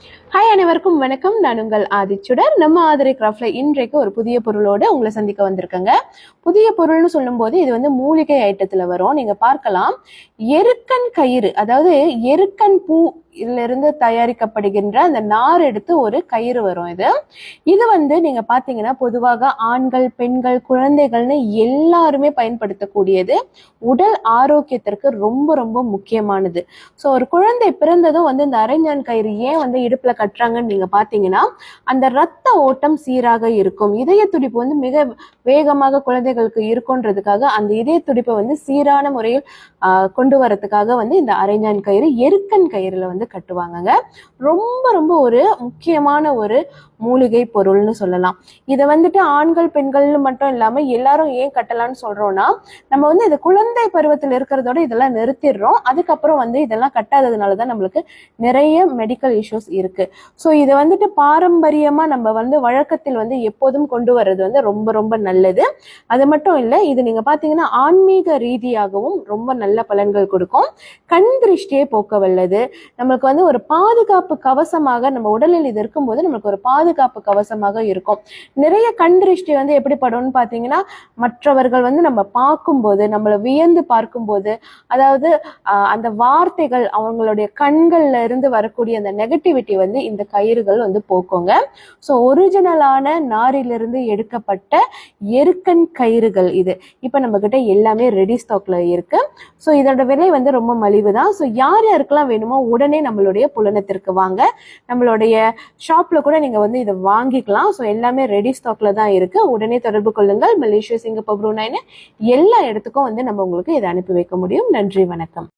Hi அனைவருக்கும் வணக்கம். நான் உங்கள் ஆதிச்சுடர். நம்ம ஆதிரை கிராஃப்ட்ல இன்றைக்கு ஒரு புதிய பொருளோடு உங்களை சந்திக்க வந்திருக்கேங்க. புதிய பொருள்னு சொல்லும் போது இது வந்து மூலிகை ஐட்டத்துல வரும். நீங்க பார்க்கலாம், எருக்கன் கயிறு, அதாவது எருக்கன் பூ இருந்து தயாரிக்கப்படுகின்ற அந்த நார் எடுத்து ஒரு கயிறு வரும். இது வந்து நீங்க பாத்தீங்கன்னா பொதுவாக ஆண்கள், பெண்கள், குழந்தைகள்னு எல்லாருமே பயன்படுத்தக்கூடியது. உடல் ஆரோக்கியத்திற்கு ரொம்ப ரொம்ப முக்கியமானது. ஸோ ஒரு குழந்தை பிறந்ததும் வந்து இந்த அரைஞான் கயிறு ஏன் வந்து இடுப்புல கட்டுறாங்கன்னு நீங்க பாத்தீங்கன்னா, அந்த ரத்த ஓட்டம் சீராக இருக்கும். இதய துடிப்பு வந்து மிக வேகமாக குழந்தைகளுக்கு இருக்குன்றதுக்காக அந்த இதய துடிப்பை வந்து சீரான முறையில் கொண்டு வரதுக்காக வந்து இந்த அரைஞான் கயிறு எருக்கன் கயிறுல வந்து கட்டுவாங்கங்க. ரொம்ப ரொம்ப ஒரு முக்கியமான ஒரு மூலிகை பொருள்னு சொல்லலாம். இதை வந்துட்டு ஆண்கள், பெண்கள்னு மட்டும் இல்லாம எல்லாரும் ஏன் கட்டலாம்னு சொல்றோம்னா, நம்ம வந்து இது குழந்தை பருவத்தில் இருக்கிறதோட இதெல்லாம் நிறுத்திடுறோம். அதுக்கப்புறம் வந்து இதெல்லாம் கட்டாததுனாலதான் நம்மளுக்கு நிறைய மெடிக்கல் இஷ்யூஸ் இருக்கு. ஸோ இதை வந்துட்டு பாரம்பரியமா நம்ம வந்து வழக்கத்தில் வந்து எப்போதும் கொண்டு வர்றது வந்து ரொம்ப ரொம்ப நல்லது. அது மட்டும் இல்லை, இது நீங்க பாத்தீங்கன்னா ஆன்மீக ரீதியாகவும் ரொம்ப நல்ல பலன்கள் கொடுக்கும். கண் திருஷ்டியை போக்க வல்லது. நம்மளுக்கு வந்து ஒரு பாதுகாப்பு கவசமாக, நம்ம உடலில் இது இருக்கும்போது நம்மளுக்கு ஒரு பாதுகாப்பு கவசமாக இருக்கும். நிறைய கண் திருஷ்டி வந்து எப்படி படும்னு பாத்தீங்கன்னா, மற்றவர்கள் வந்து நம்ம பார்க்கும்போது, நம்மளை வியந்து பார்க்கும்போது, அதாவது அந்த வார்த்தைகள், அவங்களுடைய கண்கள்ல இருந்து வரக்கூடிய அந்த நெகட்டிவிட்டி வந்து இந்த கயிறுகள் வந்து போக்குங்க. ஸோ ஒரிஜினலான நாரிலிருந்து எடுக்கப்பட்ட எருக்கன் கயிறுகள் இது. இப்போ நம்ம கிட்ட எல்லாமே ரெடி ஸ்டாக்ல இருக்கு. ஸோ இதோட விலை வந்து ரொம்ப மலிவு தான். ஸோ யார் யாருக்கெல்லாம் வேணுமோ உடனே நம்மளுடைய புலனத்திற்கு வாங்க. நம்மளுடைய ஷாப்ல கூட நீங்க வந்து இதை வாங்கிக்கலாம். ஸோ எல்லாமே ரெடி ஸ்டாக்ல தான் இருக்கு. உடனே தொடர்பு கொள்ளுங்கள். மலேசியா, சிங்கப்பூர், புரூனைன்னு எல்லா இடத்துக்கும் வந்து நம்ம உங்களுக்கு இதை அனுப்பி வைக்க முடியும். நன்றி, வணக்கம்.